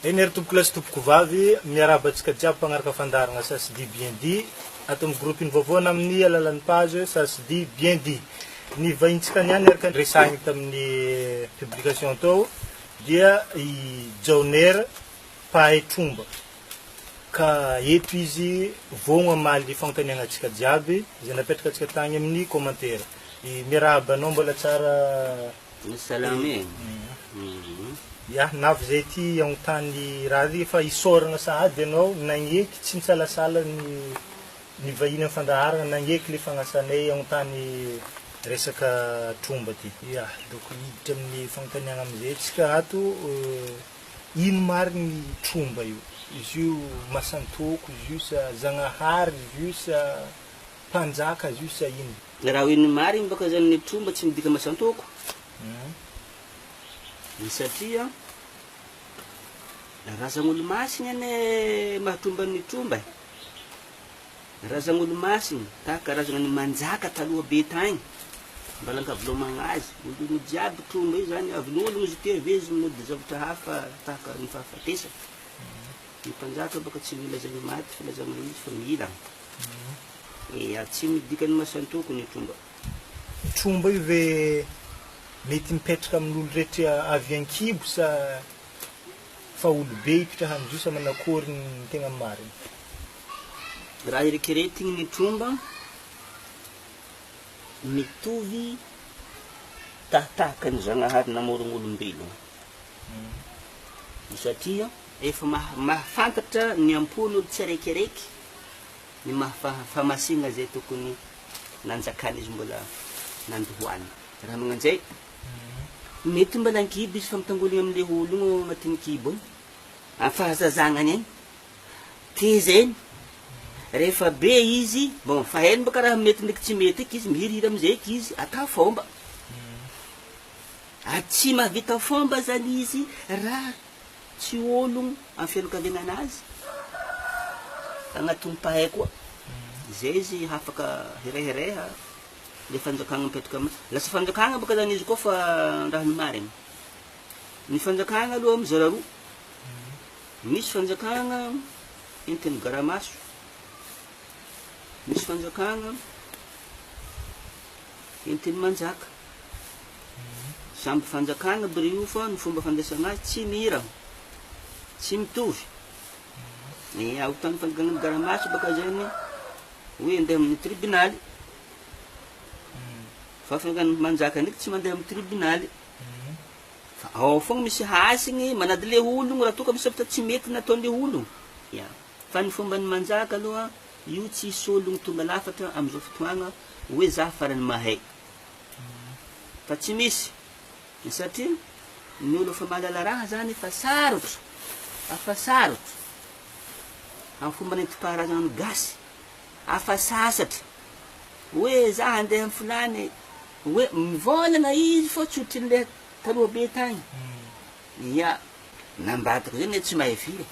Eny ery tompoko lasy tompoko vavy miarahaba antsika jiaby mpanaraka fandarana Sasy bien dit ato amin'ny groupe ny voavoana amin'ny alalan'ny page Sasy bien dit. Ny vahintsika niany araka resahiny tamin'ny publication tao dia i Jaoner pahay tromba ka eto izy vogno amaly fanontanianantsika jiaby izay napetraka antsika tagny amin'ny commentaire. Miarahaba anao mbola tsara salame. Ya navy zay ty anontany raha ry efa isoragna sahady ianao nagneky tsy nitsalasala ny vahiny amin'ny fandaharana nagneky le fagnasanay anontany resaka tromba ty. Ya donc hiditra amin'ny fanontaniana amizay tsika ato ino mariny tromba io? Izy io masantoko, izy io sa zagnahary, izy io sa mpanjaka, izy io sa ino? Raha ino mariny baka zany ny tromba tsy midika masantoko. Satria razan'olo masiny ane mahatromba ny tromba. Razan'olo masiny tahaka razan'ny manjaka taloha be tagny mbala ankavelomagna azy olo jiaby tromba io zany avin'ologno izy ty avezy minody zavatra hafa tahaka ny fahafatesana. Ny mpanjaka baka tsy mila zany maty fa lazana izy fa mila tsy midika ny masantoko ny tromba. Tromba io ve mety mipetraka amin'olo rehetra avy an-kibo sa fa olo be ipitrahany izy io sa manakory ny tegna mariny? Raha eritreretigny ny tromba mitovy tahaka ny zagnahary namorognolombelogno. Satria efa mahafantatra ny ampon'olo tsiraikaraiky ny mahafamasigna zay tokony nanjakany izy mbola nandohoany. Raha magnanjay mety mbala ankibo izy fa mitangolina amin'le ologno agnatin'ny kibo amin'ny fahazazagnany agny ty zay rehefa be izy bon fa hainy baka raha mety ndraiky tsy mety eky izy mihirihiry amizay eky izy atao fomba tsy mahavita fomba zany izy raha tsy ologno amin'ny fianakaviananazy agnatin'ny pahay koa zay izy hafaka hirehireha le fanjakagna mipetraka aminy. Lasa fanjakagna baka zany izy koa fa raha ny mariny. Ny fanjakagna aloha mizara roa. Misy fanjakagna entin'ny garamaso. Misy fanjakagna entin'ny manjaka. Samby fanjakagna bry io fa ny fomba fandraisana azy tsy mihira, tsy mitovy. Ahotany fanjakagna ny garamaso baka zany hoe andeha amin'ny tribunaly. Fa fanjakagna manjaka ndraiky tsy mandeha amin'ny tribunaly. Fa ao fogna misy hasigny manady le ologno raha toka misy tsy mety nataon'le ologno. Fa ny fomba ny manjaka aloha io tsy hisy ologno tonga lafatra amin'izao fotoagna hoe za farany mahay. Fa tsy misy. Satria ny olo fa mahalala raha zany fa sarotro. Afa sarotro. Amin'ny fomba nentim-paharazana gasy. Afa sasatra. Hoe za handeha amin'ny fulany hoe mivolagna izy fa tsy ohatrin'le taloha be tagny. Nambadika zany tsy mahay firy.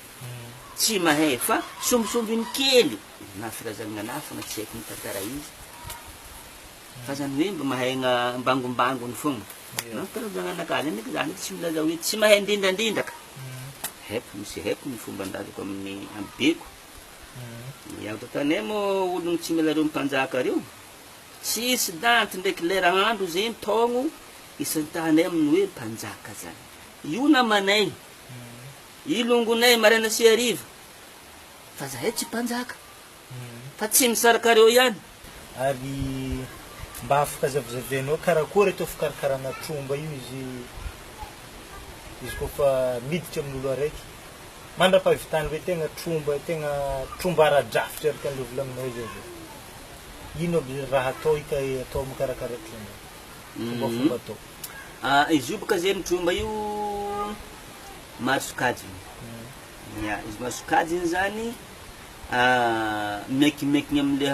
Tsy mahay fa sombisombiny kely na firazanana nafana tsy haiko mitantara izy. Fa zany hoe mba mahay ambangombangony fogna. Karazana anakazy ndraiky zany tsy milaza hoe tsy mahay indrindrandraka. Haiko misy haiko ny fomba andazako amin'ny ambeko. Tanay moa ologno tsy mila reo mpanjaka reo. Tsisy danty ndraiky lera andro zay taogno isantahanay amin'ny hoe mpanjaka zany. Io namanay. Ilongonay maraina sy hariva. Fa zahay tsy mpanjaka. Fa tsy misaraka reo ihany. Ary mba afaka zavazavenao karakory atao fikarakarana tromba io izy kofa miditra amin'olo araiky. Mandra-pahavitany hoe tegna tromba ara-drafitra araka an'le volaminao zay. Ino aby raha atao atao mikarakara tromba? Fomba atao. Izy io baka zay ny tromba io maro sokajiny. Izy maro sokajiny zany mekimekiny amin'le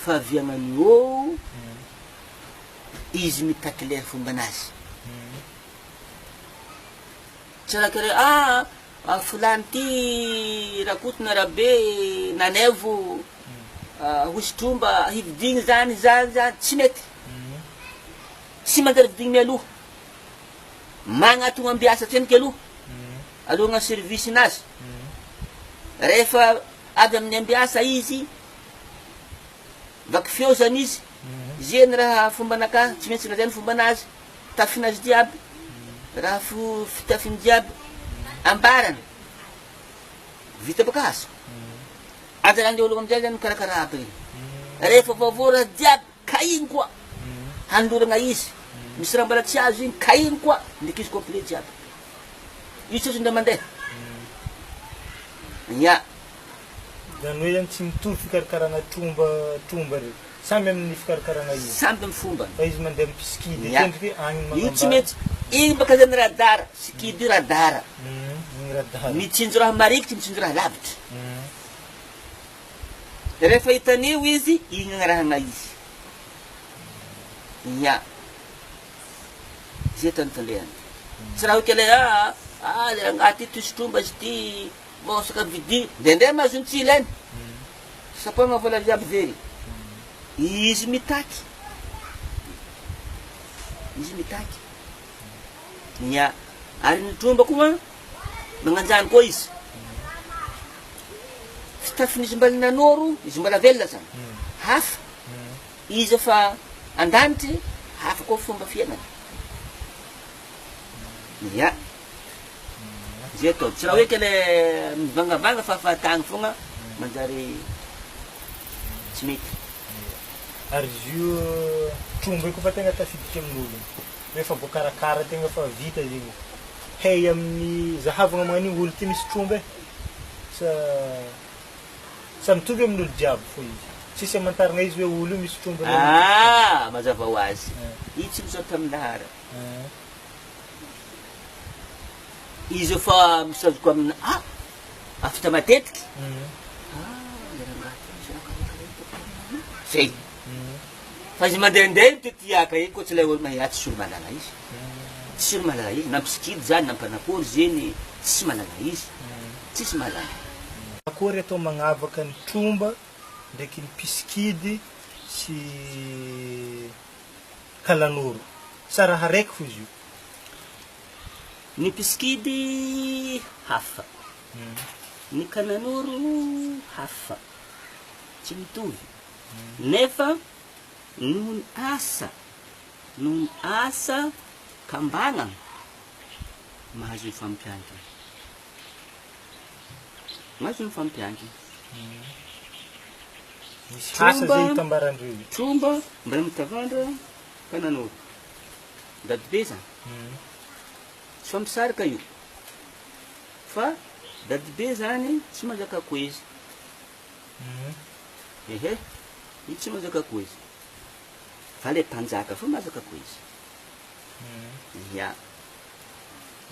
fahaviagnany eo izy mitaky le fombanazy. Tsy raha fulany ty rakotona rabe nanevo hosy tromba hividigny zany tsy mety. Tsy manjary vidigny mialoha. Magnatogna ambiasa tsenike aloha. alohana service nazy rehefa avy amin'ny ambiasa izy vaky feo zany izy zeny raha fomba anaka tsy maintsy lazany fomba anazy tafinazy diaby raha fitafiny diaby ambarany vita baka azo ajarany olo amizay zany karakara aby regny rehefa vaovao raha diaby kainy koa handorana izy misy raha mbola tsy azo igny kainy koa ndraiky izy complet jiaby io tsy azondra mandeha ya zany hoe zany tsy mitovy fikarakarana tromba reo samy amin'ny fikarakarana izy samby amin'ny fomba fa izy mandeha amin'ny piskidy tendriky agny io tsy mety igny baka zany radara sikidy io radara igny radara mitsinjo raha marikitry mitsinjo raha lavitra rehefa hitan'io izy igny agnarahana izy ya zay tany tandehany tsy raha hoky le le agnaty ity sotromba izy ty bosaka vidi ndendeha mazony tsy ilainy sapona vola jiaby very izy mitaky ya ary ny tromba koa magnanjany koa izy fitafin'izy mbola nanoro izy mbola velona zany hafa izy efa andanitry hafa koa fomba fiainany ya zay atao tsy raha hoe kele mivangavanga fahafahatagny fogna manjary tsy mety ary izy io tromba io kofa tegna tafiditra amin'olona rehefa voakarakara tegna fa vita zegny hay amin'ny zahavagna magnan'io olo ty misy tromba sa mitovy amin'olo jiaby fo izy tsisy amantarana izy hoe olo io misy tromba mazava ho azy io tsy misaotra amin'ny lahara izy efa misazoko amina afita matetiky zay fa izy mandehandeha tetiaka iny koa tsy lay olo mahay tsy solo malala izy tsy solo malala izy nampisikidy zany nampanakory zeny tsisy malala izy tsisy malala akory atao magnavaka ny tromba ndraiky ny pisikidy sy kalanoro sa raha raiky fo izy io ny pisikidy hafa ny kalanoro hafa tsy mitovy nefa noho ny asa kambagnana mahazo ny fampiankina misy asa zay hitambarandreo tromba mbola mitavandra kananoro dadibe zany tsy fampisarika io fa dadibe zany tsy mazaka koa izy io tsy mazaka koa izy fa le mpanjaka fa mazaka koa izy ya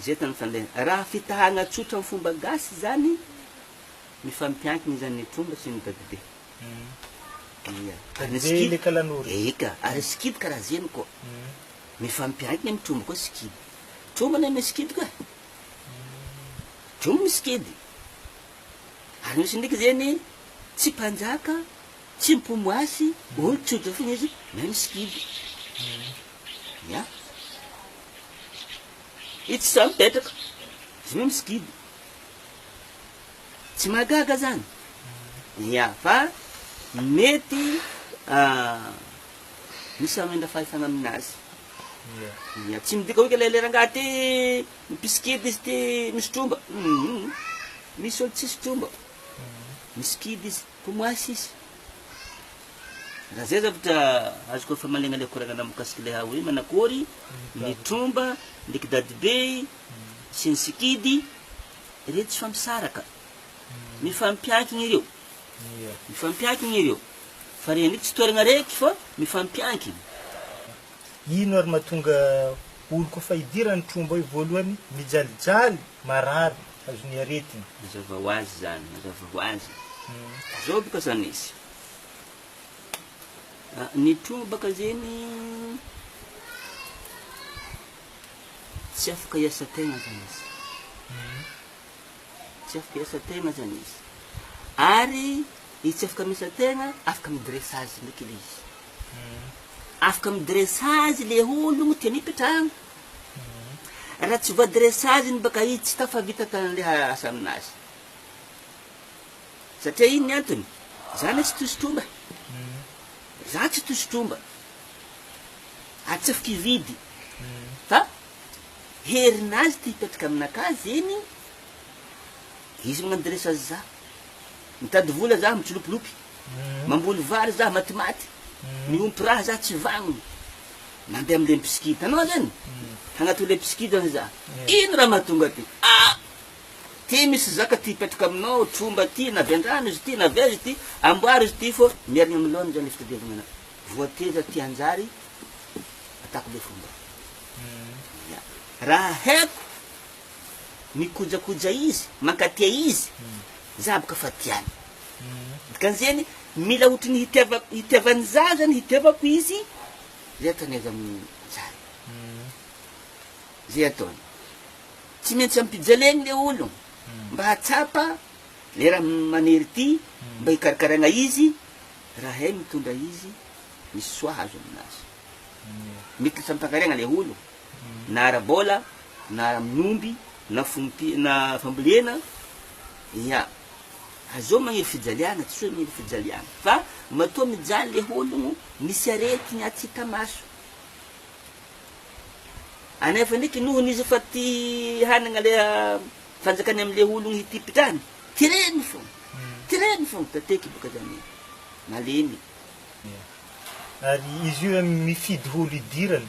zay tany fandeha raha fitahana tsotra amin'ny fomba gasy zany mifampiankina zany ny tromba sy ny dadibe le kalanoro eka ary sikidy karaha zeny koa mifampiankina amin'ny tromba koa sikidy tromba na misikidy koa tromba misikidy ary misy ndraiky zeny tsy mpanjaka tsy mpomoasy olo tsotra fogna izy na misikidy ya izy tsy sa mipetraka izy me misikidy tsy magaga zany ya fa mety misy amendra fahefana aminazy ya tsy midika hoe le rangaty mipisikidy izy ty misy tromba misy olo tsisy tromba misikidy izy pomoasy izy raha zay zavatra azoko efa malegna le koragnana mikasiky le hoe manakory ny tromba ndraiky dadibe sy ny sikidy re tsy fampisaraka mifampiankina ireo fa re ndraiky tsy toerana reky fa mifampiankina ino ary mahatonga olo kofa hidirany tromba io voalohany mijalijaly marary azony aretina mazava ho azy zany zao boka zany izy ny tromba baka zeny tsy afaka hiasa tegna zany izy ary izy tsy afaka miasa tegna afaka midressage ndraiky le izy afaka midressage le olo tiany hipetrahana raha tsy voadressage ny baka izy tsy tafavita tanan'le asa aminazy satria iny ny antony zany tsy tosotromba za tsy tosotromba ary tsy afaka ividy fa herinazy ty hipetraka aminakazy eny izy magnano dressage za mitady vola za mitsilopilopy mamboly vary za matimaty miompy raha za tsy vagnony mandeha amle mpisikity tanao zany hagnatole mpisikity zany za ino raha mahatonga ty ty misy zaka ty hipetraka aminao tromba ty na vendrano izy ty na vezy ty amboary izy ty fô miarigna amilony zany le fitadiavana voateza ty anjary atako le fomba raha haiko mikojakoja izy mankatia izy za boka fa tiany dikan'izeny mila ohatrany hitiavany za zany hitiavako izy zay ataony azy amin'ny jary zay ataony tsy maintsy ampijaleny le ologno mba hatsapa le raha maniry ty mba hikarakaragna izy raha hay mitondra izy misy soa azo aminazy mety sampakaragna le ologno na ara-bola na ara-minomby na na fambolena ya azo magnery fijaliana tsy hoe magnery fijaliana fa matoa mijaly le ologno misy aretiny atsita maso anefa ndraiky nohony izy fa ty hanagna le fanjakany am'le ologno hitipitrany tireny fogna tateky boka zany malemy ary izy io mifidy olo idirany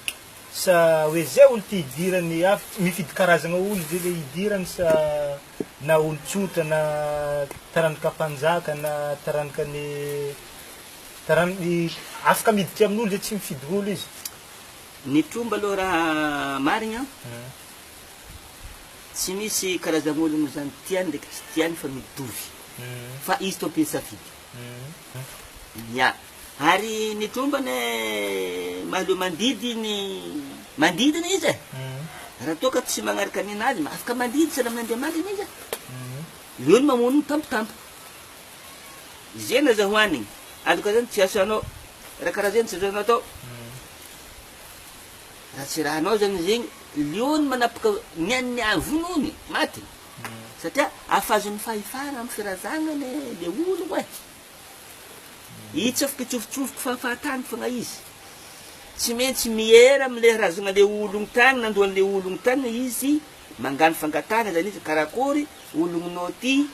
sa hoe zay olo ty idirany mifidy karazagna olo zay le idirany sa na olo tsotra na taranaka mpanjaka na taranaka ny afaka miditry amin'olo zay tsy mifidy olo izy ny tromba aloha raha marigna tsy misy karazan'ologno zany tiany ndraiky tsy tiany fa mitovy fa izy to ampiasafidy ya ary ny trombany mahaleo mandidiny izy raha toa ka tsy magnaraka ninazy afaka mandidy sana amin'Andriamanitra izy leony mamono ny tampotampo zena zahoaniny aloka zany tsy asanao raha karaha zany tsy azonao atao raha tsy rahanao zany zegny leony manapaka niany vonony maty satria afazony fahefana amin'ny firazanany le ologno izy tsy afaka itsofotsofoka fahafahatany fogna izy tsy maintsy miera am'le razagna le ologno tany nandohan'le ologno tany izy mangano fangatana zany izy karakory olognonao ty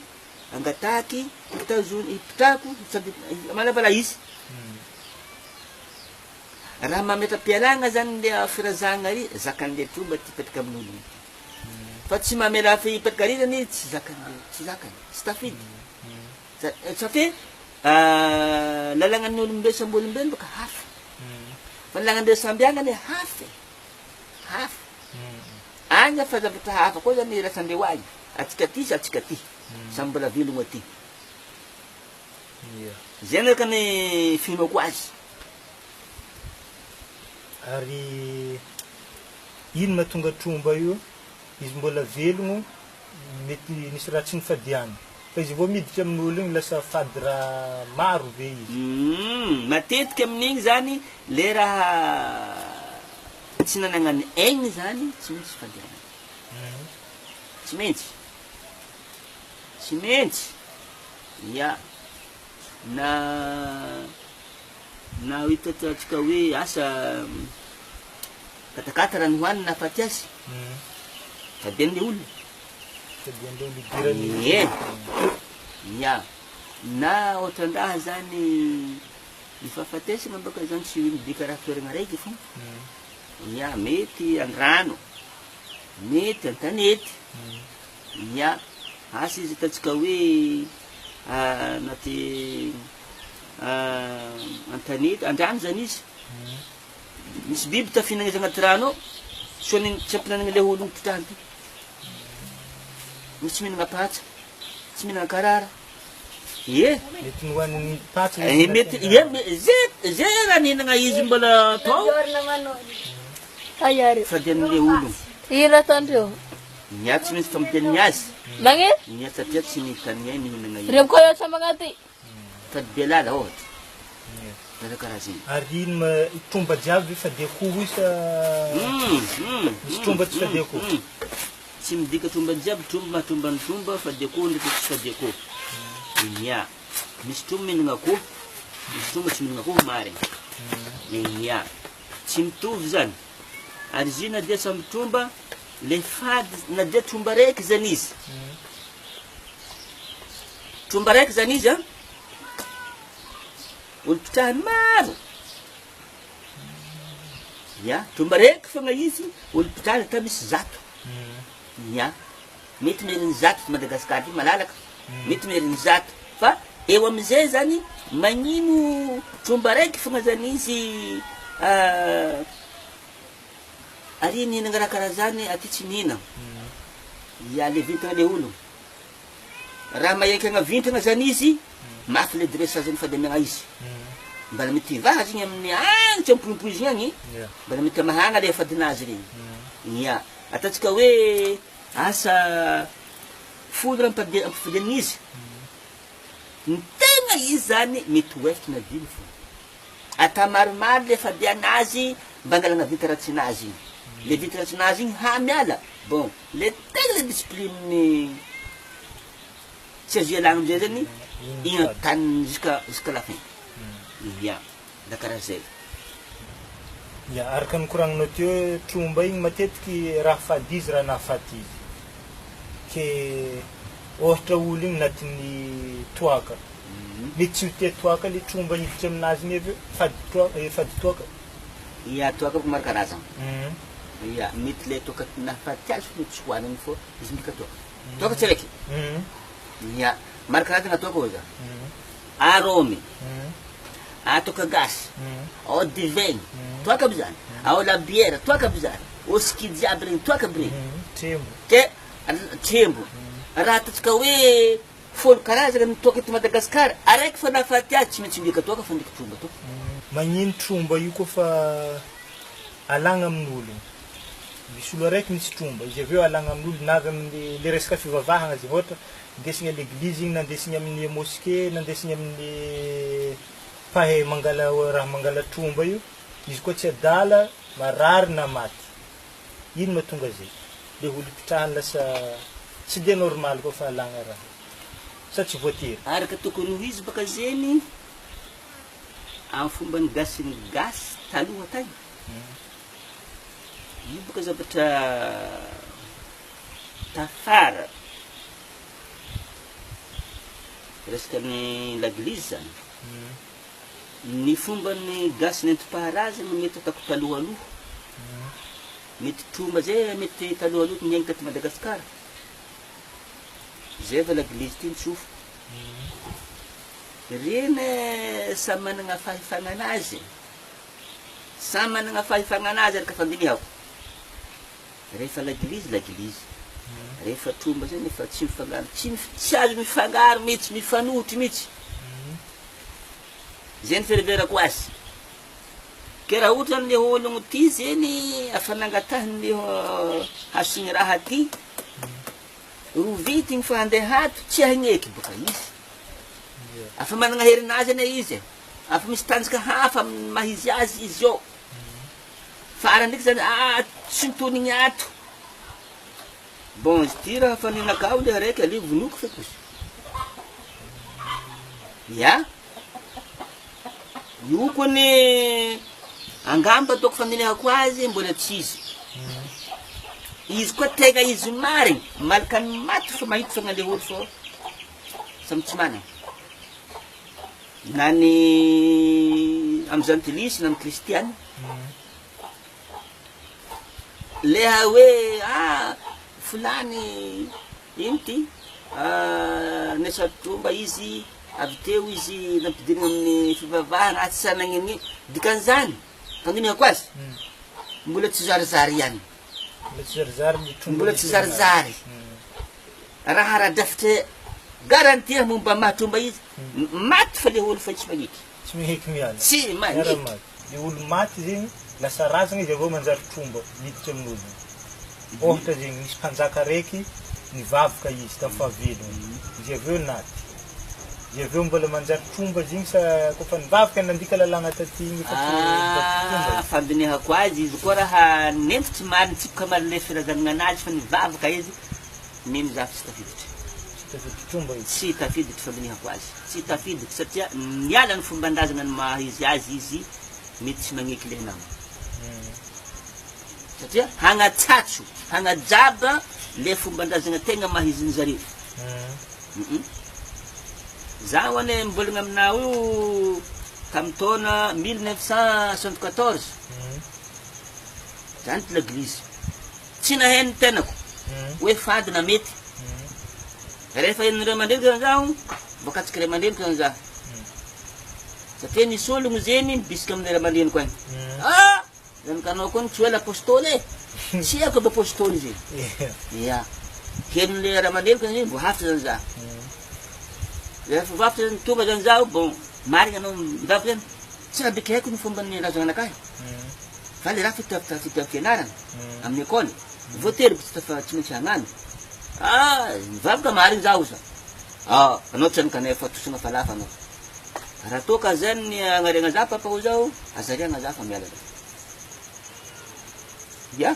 angataky hipitrako malavala izy raha mametra-pialagna zany le firazagna ry zakan'le tromba ty hipetraka amin'ologno fa tsy mamela hipetraka ry zany tsy zakany tsy tafidy satria lalàgnan'ny olombelo samby olombelo boka hafa fa lalàgnan'le sambiagnany hafa agny fa zavatra hafa koa zany rasandreo agny atsika ty sy atsika ty samby mbola velogno aty zay ndraka ny fihinako azy ary ino mahatonga tromba io izy mbola velogno mety nisy raha tsy nifadiany fa izy vao miditra amin'olo igny lasa fady raha maro be izy matetiky amin'igny zany le raha tsy nanagnany aigny zany tsy maintsy fadiana tsy maintsy ya na hitatsika hoe asa katakata raha nohoanina afaty azy fadian'le olona ya na ohatran-draha zany ifahafatesana baka zany tsy midika raha toeragna raiky fo ya mety andrano mety antanety ya asa izy ataontsika hoe anaty antanety andrano zany izy misy biby tafihinana izy agnaty rano ao soany tsy ampinanana le ologno pitrany ty misy mihinana patsa tsy mihinana karara mety nohaniny patsa mety zay raha nihinana izy mbola tao fadian'le ologno ino ataondreo nia tsy maintsy fampianiny azy magny nia satria tsy nitany ay mihinana izy reo koa eo samagnaty fady belala ohatra karaha zegny. Ary ino tromba jiaby fa dia akoho io sa misy tromba tsy fa dia akoho? Tsy midika tromba jiaby, tromba mahatromba ny tromba, fa dia akoho ndraiky tsy fa dia akoho. Ia, misy tromba mihinagna akoho, misy tromba tsy mihinagna akoho marigny. Ia, tsy mitovy zany. Ary izy io na dia samby tromba, le fady na dia tromba raiky zany izy. Tromba raiky zany izy a, olo pitrahany maro. Ia, tromba raiky fogna izy, olo pitrahany ata misy zato. Ia, mety meriny zato to Madagasikara ty malalaka, mety meriny zato. Fa eo amizay zany magnino tromba raiky fogna zany izy ary mihinagna raha karaha zany aty tsy mihinagna. Ia, le vintana le olo. Raha mahenkagna vintana zany izy, mafy le dressage ny fadamiagna izy. Mbala mety hivaha zegny amin'ny agnitra ampoimpoizigny agny, mbala mety amahagna le fadinazy regny. Ia, ataontsika hoe asa folo raha ampifadianina izy, ny tegna izy zany mety ho efatra na dimy fo. Ata maromaro le fadianazy mba angalana vita ratsinazy igny. Le vita ratsinazy igny hamiala. Bon, le tegna le discipline tsy azo ialagna amizay zany, igny antaniny jusqu'à la fin. Ia, da karaha zay. Ia, araka ny koragninao teo, tromba igny matetiky raha fady izy raha nahafaty izy. Ke ohatra olo igny anatin'ny toaka. Mety tsy ho tia toaka le tromba hiditra aminazy igny avy fady toaka. Ia, toaka maro karazana. Ia, mety le toaka nahafaty azy fo tsy hoaniny fô izy ndreka toaka. Toaka tsy araiky. Ia, maro karazana toaka hoy za. Arômy, toaka gasy, ao divin, toaka aby zany. Ao labiera, toaka aby zany. Ao skidy aby regny, toaka aby regny. Trembo. Ke trembo. Raha ataontsika hoe folo karazana ny toaka eto Madagasikara, araiky fa nahafaty azy tsy maintsy mbika toaka fa ndreky tromba toaka. Magnino tromba io koa fa alagna amin'olo. Misy olo araiky misy tromba, izy aveo alagna amin'olo na avy amin'ny le resaka fivavahana zay ohatra ndesigny à l'église igny na ndesigny amin'ny mosquée na ndesigny amin'ny pahay mangala raha mangala tromba io, izy koa tsy adala marary na maty. Ino mahatonga zay? Le olo pitrahany lasa tsy dia normal koa fa alagna raha. Sa tsy voatery. Araka tokony ho izy baka zeny amin'ny fomban'ny gasy taloha tagny. Io baka zavatra tafara resaka ny l'eglise zany. Ny fomban'ny gasy nentim-paharazana mety ataoko talohaloha. Mety tromba zay mety talohaloha niaigny taty Madagasikara. Zay va l'eglise ty nitsofo. Reny samy managna fahefagna anazy. Samy managna fahefagna anazy araka fandinihako. Rehefa l'eglise. Rehefa tromba zay nefa tsy mifangaro, tsy azo mifangaro mihitsy, mifanohitry mihitsy. Zay ny fiereverako azy. Ke raha ohatra le ologno ty zeny afanangatahany le hasiny raha ty, rovity igny fa handeha ato, tsy hagneky boka izy. Afa managna herinazy ane izy. Afa misy tanjaka hafa maha izy azy izy ao. Farany ndraiky zany, tsy mitonigny ato. Bon, izy ty raha faninakao le araiky ale vonoko fe kosa. Ia. Io koa ny angamba ataoko faninehako azy mbola tsy izy. Izy koa tegna izy marigny, malaka ny maty fa mahita fogna le olo fô samy tsy manana. Na ny amin'ny jantelisy na amin'ny kristiany. Leha hoe fulany ino ty nesa tromba izy avy teo izy nampidirina amin'ny fivavahana tsy sanagniny dikan'izany fandinihako azy mbola tsy zarizary ihany. Mbola tsy zarizary. Raha aradrafitra garantia momba mahatromba izy maty fa le olo fa tsy magniky. Tsy miheky miala. Tsy magniky. Le olo maty zegny lasa razana izy avao manjary tromba miditra amin'olo. Ohatra zegny misy mpanjaka raiky nivavaka izy tamin'ny fahavelony. Izy aveo naty. dia aveo mbola manjary tromba zigny sa kofa nivavaka nandika lalagna taty igny fandinihako azy izy koa raha nentitsy mariny tsipika mariny firazanana anazy fa nivavaka izy mino za tsy tafiditra tromba izy tsy tafiditra fandinihako azy tsy tafiditra satria miala ny fomban-drazana ny maha izy azy izy mety tsy magneky le nama satria hanatsatso hanajaba le fomban-drazana tegna maha izy ny zareo za hoane mbolagna aminao io tamy taona 1974 zany ty laglizy tsy naheno tenako hoe fady na mety rehefa henon'ireo mandreniky zany zaho voakatsiky ray mandreniko zany zaho satria nisy ologno zeny mibisika amin'ny ray mandreniko agny zany kanao koa tsy hoe lapôstôly e tsy haiko aby apôstôly zeny ia henon'le ray mandreniko zany voahafitra zany zaho rehefa voafitra zany tonga zany zaho bon marigna anao mivavaka zany tsy raha beky haiko ny fomba ny razana anakahy fa le raha fitafianarana amin'ny école voatery tsy maintsy hagnano mivavaka marigny zaho za anao tsy anika efa tosagna falafa anao raha toka zany ny agnariagna za papa ho zao azariagna za fa miala ia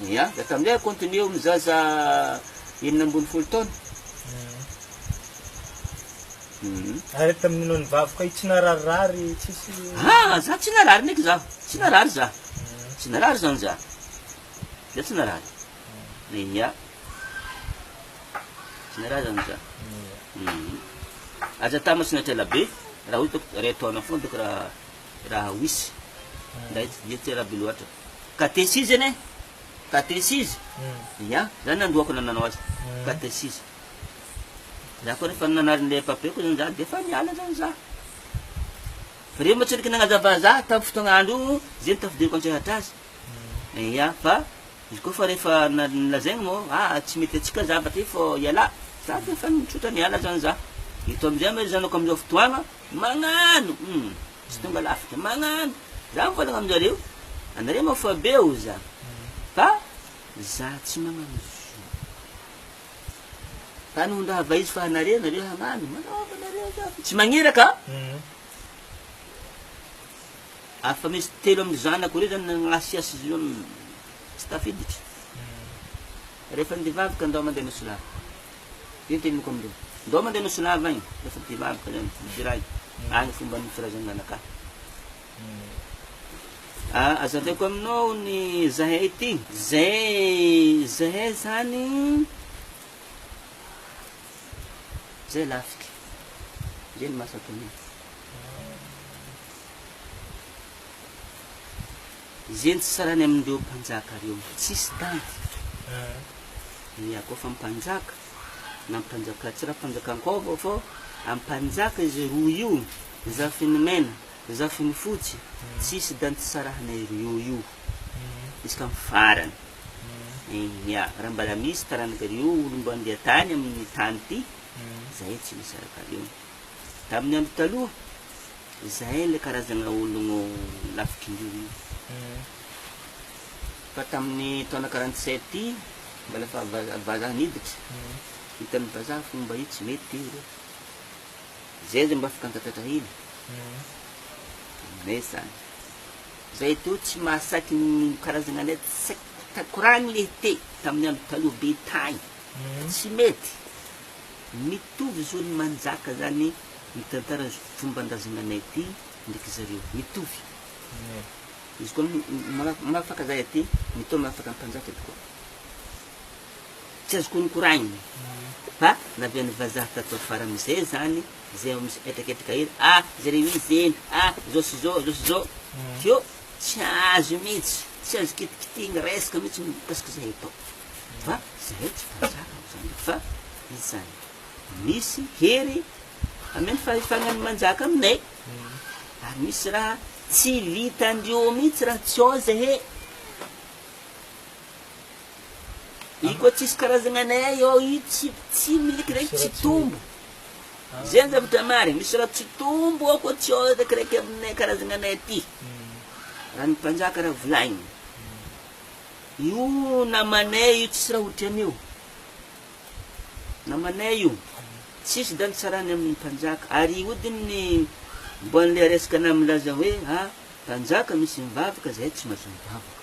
ia da tamizay continue mizaza 9 taona ary taminao nivavaka io tsy nararirary tsisy za tsy narary niky zaho tsy narary za tsy narary zany za za tsy narary ia tsy narary zany za aza tama tsy natrela be raha hoe toko ray taona foana toko raha wisy nda dia tsy raha be loatra catéchisme ane catéchisme ia zany nandohako nananao azy catéchisme za koa rehefa nanarin'le papeko zany za defa miala zany za fa reo matsiriky nagnazava za tamy fotoagna andro zeny tafidiriko antsehatra azy ia fa izy koa fa rehefa nalazaigny mo tsy mety atsika zava ty fô iala za defa mitsotra miala zany za ito amizay ma zanako amizao fotoagna magnano tsy tonga lafitra magnano za mivolagna aminjareo anareo mafa beo za fa za tsy magnano tany hondrahava izy fa anareo hagnano manaova anareo za tsy magniraka afa misy telo amin'ny zanako reo zany nagnasiasy izy io tsy tafiditra rehefa nivavaka andao mandeha nosolava io teniko amindreo ndao mandeha nosolava igny rehefa nivavaka zany diray agny fomba ny firazana anakahy azaveko aminao ny zahay ty zahay zany zay lafiky zay ny mahasatoniny zeny tsy sarany amindreo mpanjaka reo tsisy tanty ia koa fa mpanjaka na mpanjaka tsy raha mpanjakan-kova fô ampanjaka izy roa io za finomena za finifotsy tsisy danty sarahanay io izy ka mifarany ia raha mbala misy taranak'reo olo mbo andeha tany amin'ny tany ty zay tsy misaraka reo tamin'ny andro taloha zay le karazana ologno lafikindreo io fa tamin'ny taona 47 ty mbala fa vazaha niditra hitan'ny vazaha fomba io tsy mety io zay zay mba afaka antatatahiny aminay zany zay to tsy mahasaky ny karazana anay takoragny le te tamin'ny andro taloha be tany tsy mety mitovy zao ny manjaka zany mitantara fomban-drazana anay ty ndraiky zareo mitovy izy koa mahafaka zay aty mitao mahafaka mpanjaka tokoa tsy azoko nikoragny fa navian'ny vazaha tato afara amizay zany zay misy etrakatraka hery zareo izy zeny zao sy zao zao sy zao teo tsy azo mihitsy tsy azo kitikitiny resaka mihitsy mikasiky zay atao fa zay tsy mpanjaka zany fa izy zany misy hery ameny fahafanany manjaka aminay ary misy raha tsy vitandreo mihitsy raha tsy oza he i koa tsisy karazana anay eo i tsy milikireky tsy tombo zay ny zavatra marigny misy raha tsy tombo ao koa tsy oza kiraiky aminay karazana anay aty raha ny mpanjaka raha volaigny io namanay io tsisy raha ohatry an'io namanay io tsisy dal tsarany amin'ny mpanjaka ary odiny mbo an'le resaka na milaza hoe mpanjaka misy mivavaka zay tsy mahazo mivavaka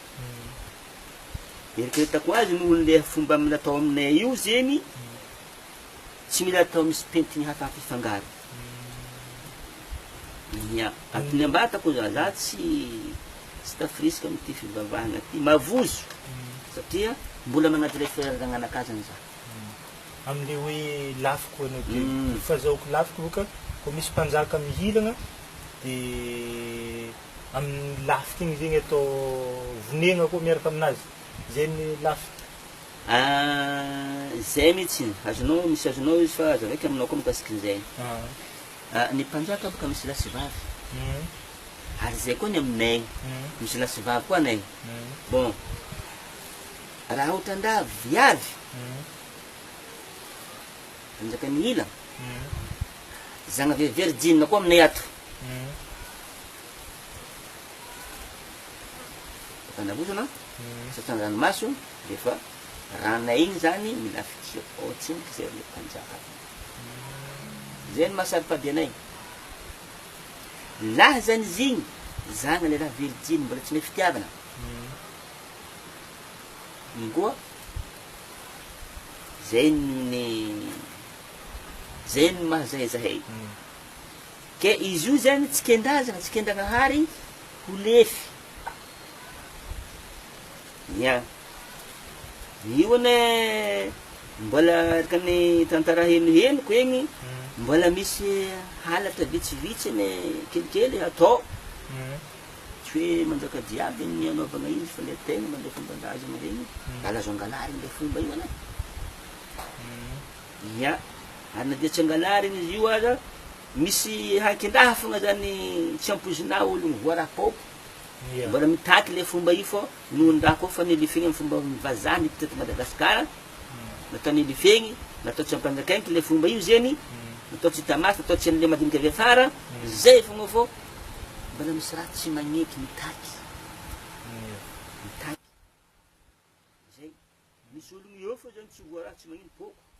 eritreretako azy noho le fomba natao aminay io zeny tsy mila atao misy pentigny hafahafa ifangaro ya atony ambatako za tsy tafirisika amity fivavahana ty mavozo satria mbola magnaty le fiaragnanakazany za amle hoe lafiko anao de fahazahoako lafiko boka ko misy mpanjaka mihilagna de amin'ny lafika igny zegny atao vonegna koa miaraka aminazy zay ny lafika zay mihitsy azonao misy azonao izy fa azo raiky aminao koa mikasikin'izay ny mpanjaka boka misy lasy vavy ary zay koa ny aminay misy lasy vavy koa anay bon raha ohatra viavy panjaka ny ila zagna verdina koa aminay ato fanavozana satria ranomaso defa ranay igny zany mila fitsikotsiniky zay le mpanjaka zay ny mahasaripady anay laha zany izy igny zagna le raha verdine mbola tsy mahay fitiavana igny koa zay ny mahazahaizahay ke izy io zany tsy kendazana tsy kendagnahary ho lefy ya io ane mbola arkany tantara henohenoko egny mbola misy halatra vitsivitsy ane kelikely atao tsy hoe manjaka diaby ny anaovagna izy fa le tegna mandeha fomban-drazana regny alazo angalary le fomba io ane ya ary na dia tsy angalary izy io aza misy hakindraha fogna zany tsy ampozina olo voarapopo mbola mitaky le fomba io fô nohondraha koa fa nilifegny amy fomba vazaha niteto Madagasikara natao nilifegny natao tsy ampanjakainiky le fomba io zeny natao tsy hitamasy natao tsy an'le madinika avy afara zay fogna fô mbola misy raha tsy magneky mitaky zay misy ologno eo fô zany tsy voa raha tsy magnino poko